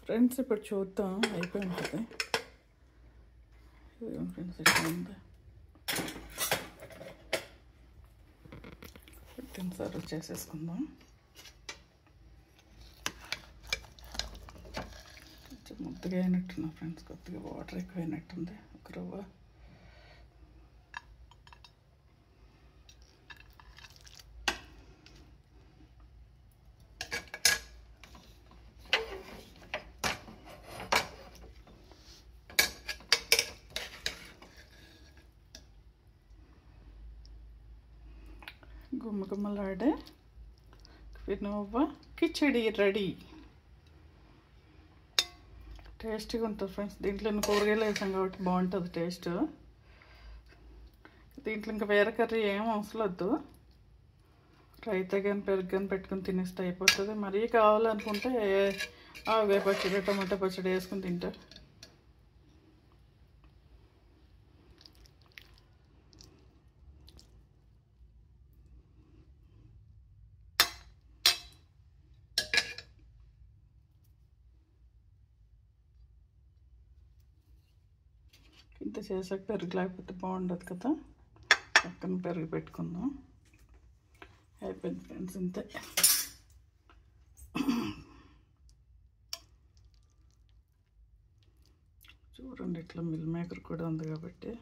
Friends ఇప్పుడు చూద్దాం, అయిపోయి ఉంటుంది. ఫ్రెండ్స్ ఇట్లా ఉంది. సర్వ్ చేసేసుకుందాం. కొంచెం ముద్దగా అయినట్టున్నా ఫ్రెండ్స్, కొద్దిగా వాటర్ ఎక్కువ అయినట్టుంది. ఒక రవ్వ గుమ్మగుమ్మలాడే క్వినోవా కిచడి రెడీ. టేస్టీగా ఉంటుంది ఫ్రెండ్స్. దీంట్లో కూరగాయలు వేసాం కాబట్టి బాగుంటుంది టేస్ట్. దీంట్లో ఇంకా వేరే కర్రీ ఏం అవసరం వద్దు. రైతా కానీ పెరుగు కానీ పెట్టుకుని తినేస్తే అయిపోతుంది. మరీ కావాలనుకుంటే ఆవకాయ పచ్చడి, టమాటా పచ్చడి వేసుకుని తింటా. ఇంత చేసాక పెరుగు లేకపోతే బాగుండదు కదా, పక్కన పెరుగు పెట్టుకుందాం. అయిపోయింది ఫ్రెండ్స్, ఇంతే. చూడండి, ఇట్లా మిల్ మేకర్ కూడా ఉంది కాబట్టి